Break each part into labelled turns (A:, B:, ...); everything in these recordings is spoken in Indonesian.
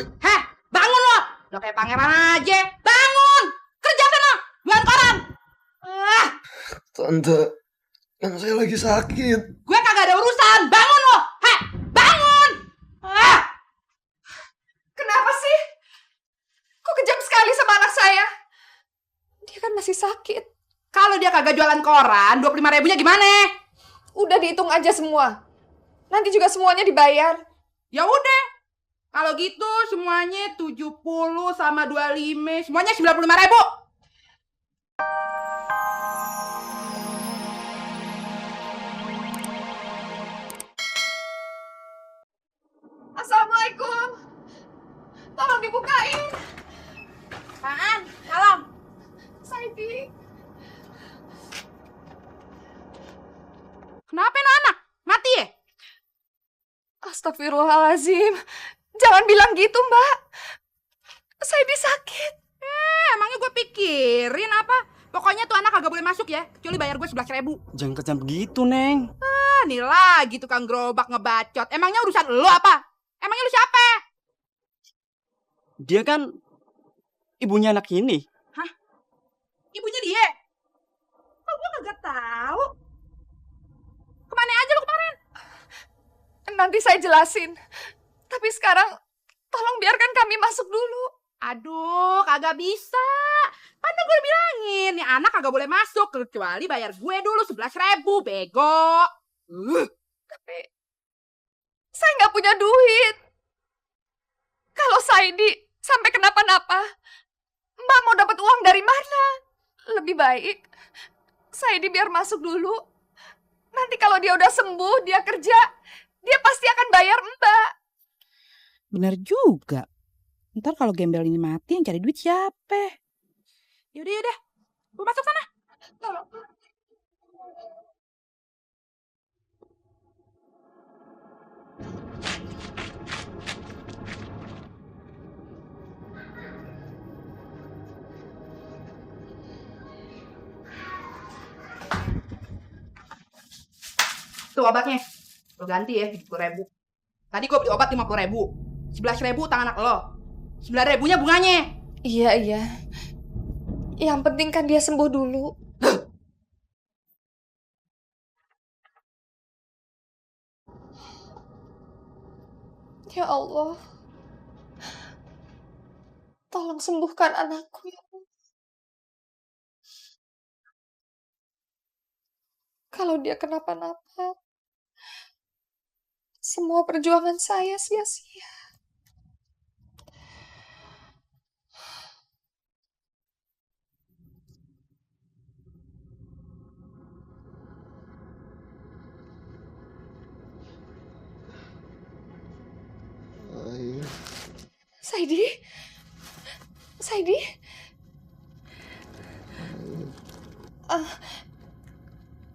A: Heh, bangun lo. Lo kayak pangeran aja. Bangun. Kerja sana. Jualan koran. Ah,
B: Tante, kan saya lagi sakit.
A: gue kagak ada urusan. Bangun lo. Heh, bangun. Ah,
C: Kenapa sih? Kok kejam sekali sama anak saya? Dia kan masih sakit.
A: kalau dia kagak jualan koran, 25.000-nya gimana?
C: Udah dihitung aja semua. Nanti juga semuanya dibayar.
A: Ya udah. Kalau gitu semuanya 70 sama 25, semuanya 95.000.
C: Assalamualaikum. Tolong dibukain.
A: Apaan? Salam.
C: Saidi.
A: Kenapa no anak? Mati ya?
C: Astagfirullahaladzim. Jangan bilang gitu, Mbak. Saidi sakit.
A: Emangnya gue pikirin apa? Pokoknya tuh anak kagak boleh masuk ya, kecuali bayar gue 11.000.
D: Jangan kejam begitu, Neng.
A: Ah, nih lagi tukang gerobak ngebacot. Emangnya urusan lo apa? Emangnya lu siapa?
D: Dia kan ibunya anak ini.
A: Hah? Ibunya dia? Kok gue kagak tahu? Kemana aja lu kemarin?
C: Nanti saya jelasin. Tapi sekarang tolong biarkan kami masuk dulu.
A: Aduh, kagak bisa. Kan udah gue bilangin, nih anak kagak boleh masuk kecuali bayar gue dulu 11.000, bego.
C: Tapi saya nggak punya duit. Kalau Saidi sampai kenapa-napa, Mbak mau dapat uang dari mana? Lebih baik Saidi biar masuk dulu. Nanti kalau dia udah sembuh, dia kerja, dia pasti akan bayar Mbak.
E: Bener juga. Ntar kalau gembel ini mati yang cari duit siapa?
A: Yaudah, gue masuk sana.
C: Tolong.
A: Tuh obatnya, lo ganti ya 70.000. Tadi gue beli obat 50.000, 11.000 utang anak lo, 9.000-nya bunganya.
C: Iya. Yang penting kan dia sembuh dulu. Ya Allah. Tolong sembuhkan anakku ya Allah. Kalau dia kenapa-napa, semua perjuangan saya sia-sia.
B: Ayo.
C: Saidi?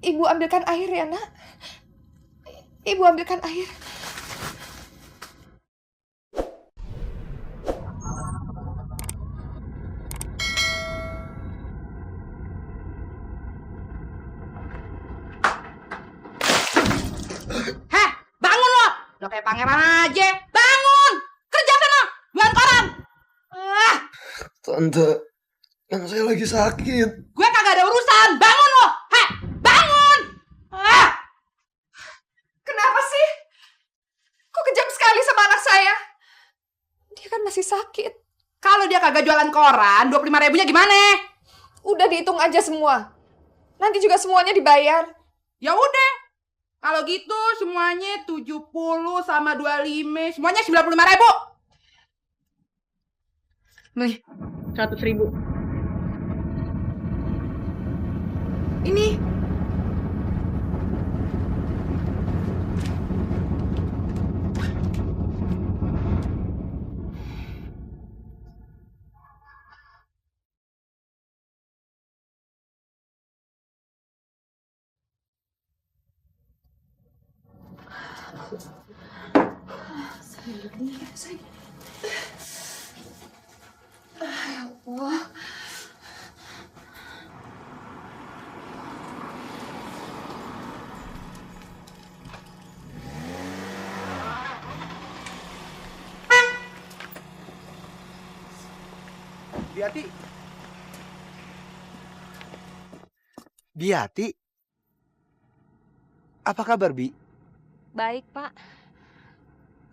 C: Ibu ambilkan air ya, Nak. Ibu ambilkan air.
A: Heh, bangun lo. Lo kayak pangeran aja. Bangun. Kerja sana. Jualan koran. Ah,
B: Tante, kan saya lagi sakit.
A: gue kagak ada urusan. Bangun lo. Heh, bangun. Ah,
C: Kenapa sih? Kok kejam sekali sama anak saya? Dia kan masih sakit.
A: kalau dia kagak jualan koran, 25.000-nya gimana?
C: Udah dihitung aja semua. Nanti juga semuanya dibayar.
A: Ya udah. Kalau gitu semuanya 70 sama 25, semuanya 95.000. Nih, 100.000. Ini.
C: Wah.
B: Biati. Biati. Apa kabar, Bi?
C: Baik, Pak.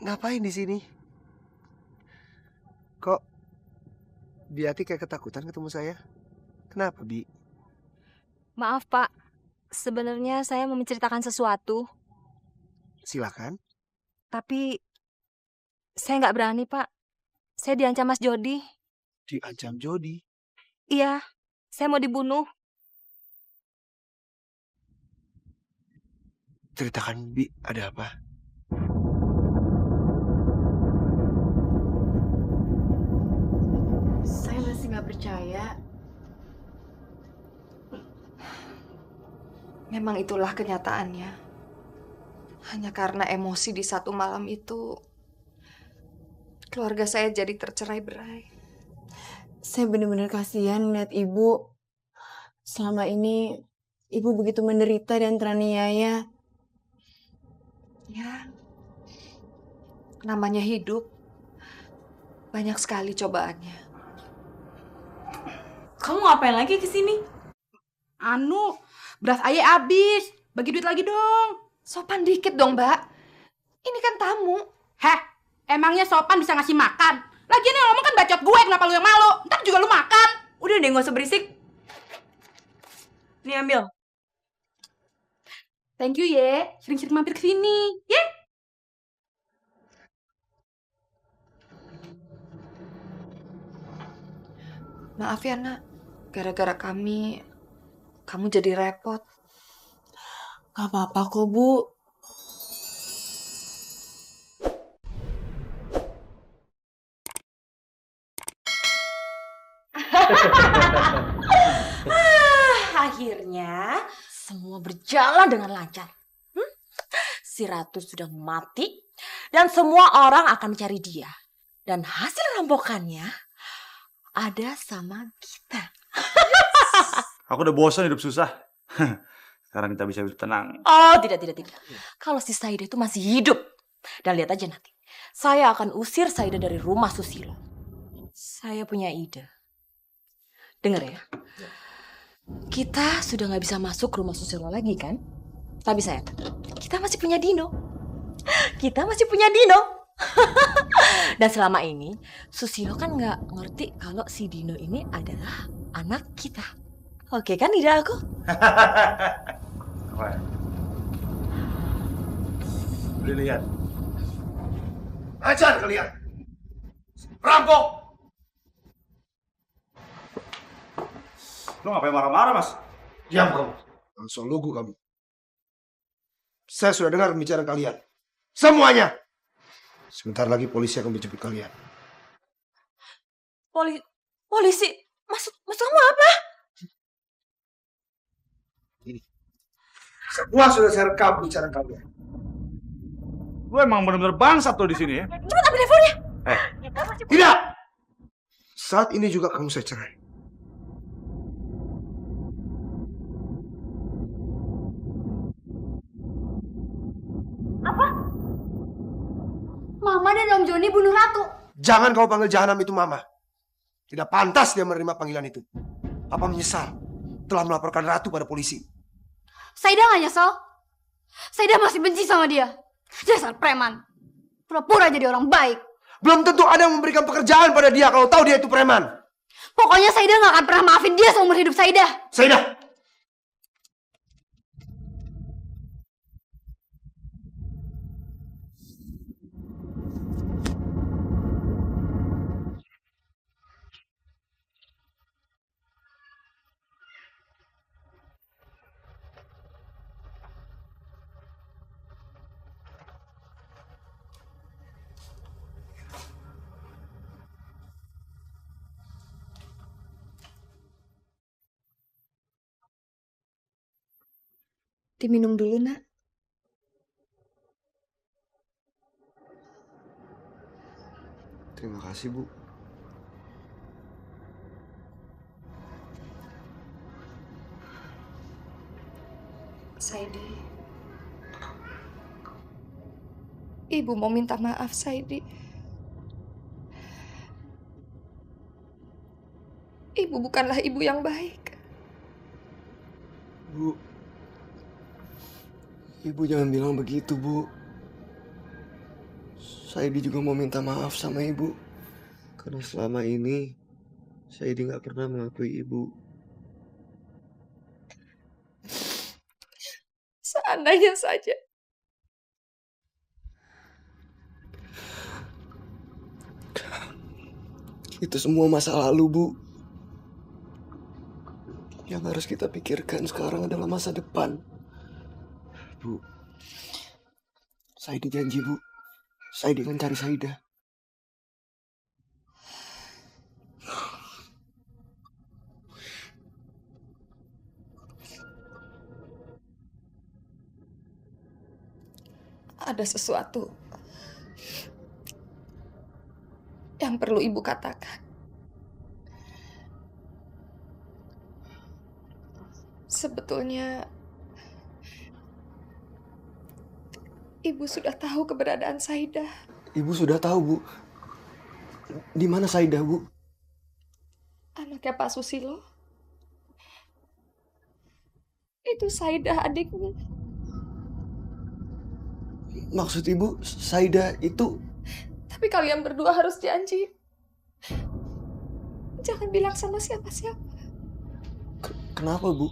B: Ngapain di sini? Kok Biati kayak ketakutan ketemu saya? Kenapa, Bi?
C: Maaf, Pak. Sebenarnya saya mau menceritakan sesuatu,
B: Silakan.
C: tapi saya nggak berani, Pak. Saya diancam Mas Jody.
B: Diancam Jody.
C: Iya, saya mau dibunuh.
B: Ceritakan, Bi, ada apa?
F: Saya masih nggak percaya.
C: Memang itulah kenyataannya. Hanya karena emosi di satu malam itu, keluarga saya jadi tercerai-berai.
F: Saya benar-benar kasihan melihat ibu. Selama ini ibu begitu menderita dan teraniaya.
C: Ya, namanya hidup. Banyak sekali cobaannya.
F: Kamu ngapain lagi ke sini?
A: Anu, beras ayah habis. Bagi duit lagi dong.
C: Sopan dikit dong, Mbak. Ini kan tamu.
A: Heh, emangnya sopan bisa ngasih makan? Lagian yang ngomong kan bacot gue, kenapa lu yang malu? Ntar juga lu makan.
F: Udah deh, nggak usah berisik. Nih ambil.
A: Thank you ye, sering-sering mampir ke sini. Ye.
C: Maaf ya, Nak. Gara-gara kami, kamu jadi repot.
F: Gak apa-apa kok, Bu.
G: Akhirnya semua berjalan dengan lancar. Si Ratu sudah mati dan semua orang akan mencari dia. Dan hasil rampokannya ada sama kita.
H: Aku udah bosan hidup susah. Sekarang kita bisa hidup tenang.
G: Oh, tidak. Kalau si Saida itu masih hidup. Dan lihat aja nanti. Saya akan usir Saida dari rumah Susilo. Saya punya ide. Dengar ya. Kita sudah gak bisa masuk ke rumah Susilo lagi kan? Tapi sayang, kita masih punya Dino. Dan selama ini, Susilo kan gak ngerti kalau si Dino ini adalah anak kita. Oke kan ide aku?
H: Apa ya? Boleh lihat.
B: Ajar kalian. Perampok.
H: Lu ngapain marah-marah, Mas?
B: Diam kamu. Langsung lugu kamu. Saya sudah dengar pembicaraan kalian. Semuanya. Sebentar lagi polisi akan menjemput kalian.
G: Polisi? Maksud kamu apa?
B: Semua sudah saya rekam pembicaraan kalian.
H: Lu emang bener-bener bangsat tuh di sini ya.
G: Cepat ambil teleponnya.
B: Tidak. Saat ini juga kamu saya cerai.
C: Mama dan Om Joni bunuh Ratu.
B: Jangan kau panggil Jahanam itu Mama. Tidak pantas dia menerima panggilan itu. Papa menyesal telah melaporkan Ratu pada polisi.
C: Saida gak nyesel. Saida masih benci sama dia. Dasar preman. Pura-pura jadi orang baik.
B: Belum tentu ada yang memberikan pekerjaan pada dia kalau tahu dia itu preman.
C: Pokoknya Saida gak akan pernah maafin dia seumur hidup Saida.
B: Saida.
C: Diminum dulu, Nak.
B: Terima kasih, Bu.
C: Saidi. Ibu mau minta maaf, Saidi. Ibu bukanlah ibu yang baik.
I: Bu, ibu jangan bilang begitu, Bu. Saidi juga mau minta maaf sama ibu. Karena selama ini, Saidi nggak pernah mengakui ibu.
C: Seandainya saja.
I: Itu semua masa lalu, Bu. Yang harus kita pikirkan sekarang adalah masa depan. Bu, Saidi janji, Bu. Saidi akan cari Saida.
C: Ada sesuatu yang perlu ibu katakan. Sebetulnya ibu sudah tahu keberadaan Saida.
I: Ibu sudah tahu, Bu. Di mana Saida, Bu?
C: Anaknya Pak Susilo. Itu Saida adikmu.
I: Maksud ibu, Saida itu...
C: Tapi kalian berdua harus janji. Jangan bilang sama siapa-siapa.
I: Kenapa, Bu?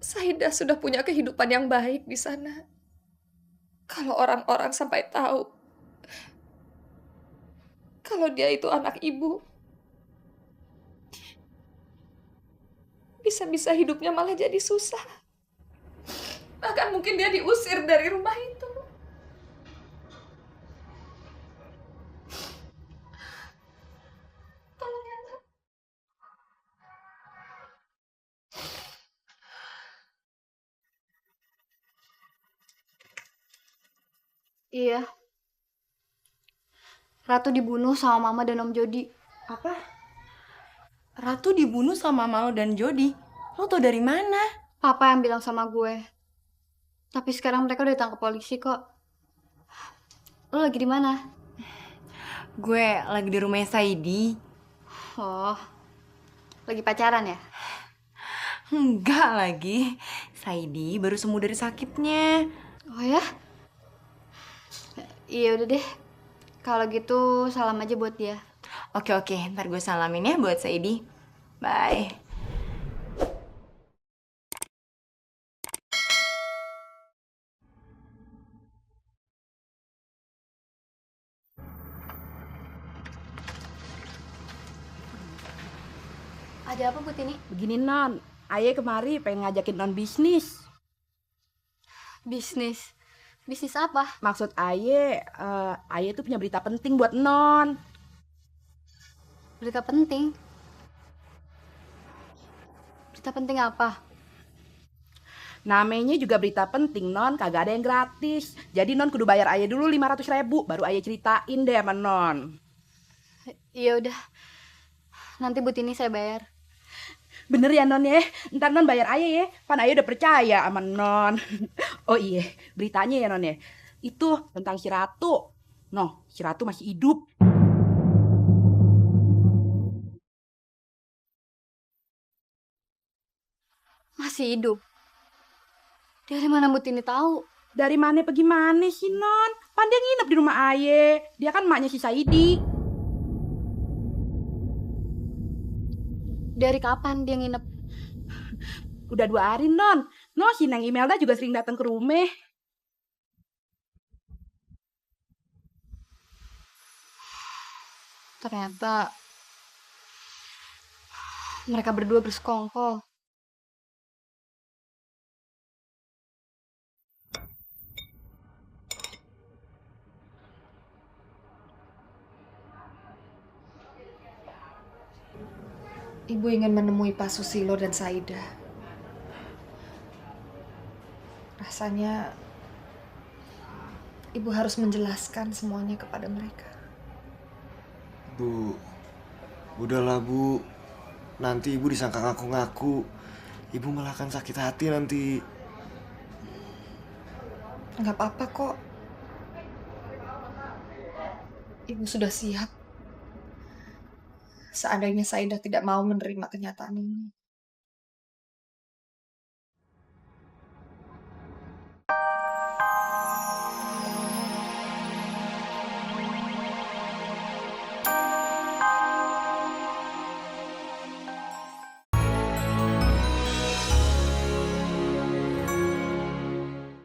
C: Saida sudah punya kehidupan yang baik di sana. Kalau orang-orang sampai tahu kalau dia itu anak ibu, bisa-bisa hidupnya malah jadi susah. Bahkan mungkin dia diusir dari rumah itu. Tolong ya, Nak.
J: Iya. Ratu dibunuh sama Mama dan Om Jody.
G: Apa? Ratu dibunuh sama Mama lo dan Jody? Lo tau dari mana?
J: Papa yang bilang sama gue. Tapi sekarang mereka udah ditangkap polisi kok. Lo lagi di mana?
G: Gue lagi di rumahnya Saidi.
J: Oh, lagi pacaran ya?
G: Enggak lagi. Saidi baru sembuh dari sakitnya.
J: Oh ya? Iya udah deh. Kalau gitu salam aja buat dia.
G: Oke, ntar gue salamin ya buat Saidi. Bye.
J: Ada apa buat ini?
E: Begini Non, Aye kemari pengen ngajakin Non bisnis.
J: Bisnis. Bisnis apa?
E: Maksud Aye tuh punya berita penting buat Non.
J: Berita penting. Berita penting apa?
E: Namanya juga berita penting Non, kagak ada yang gratis. Jadi Non kudu bayar Aye dulu 500.000, baru Aye ceritain deh sama Non.
J: Iya udah. Nanti buat ini saya bayar.
E: Bener ya Non ya, ntar Non bayar Aye ya, pan Aye udah percaya sama Non. Oh iya, beritanya ya Non ya, itu tentang si Ratu. Noh, si Ratu masih hidup.
J: Masih hidup? Dari mana buat ini tahu?
E: Dari mana pergi mana sih Non? Pan dia nginep di rumah Aye, dia kan emaknya si Saidi.
J: Dari kapan dia nginep?
E: Udah 2 hari Non. No, si Neng Imelda juga sering datang ke rumah.
J: Ternyata mereka berdua bersekongkol.
C: Ibu ingin menemui Pak Susilo dan Saida. Rasanya ibu harus menjelaskan semuanya kepada mereka.
I: Bu, udahlah Bu. Nanti ibu disangka ngaku-ngaku. Ibu malah akan sakit hati nanti.
C: Nggak apa-apa kok. Ibu sudah siap. seandainya Saida tidak mau menerima kenyataan ini.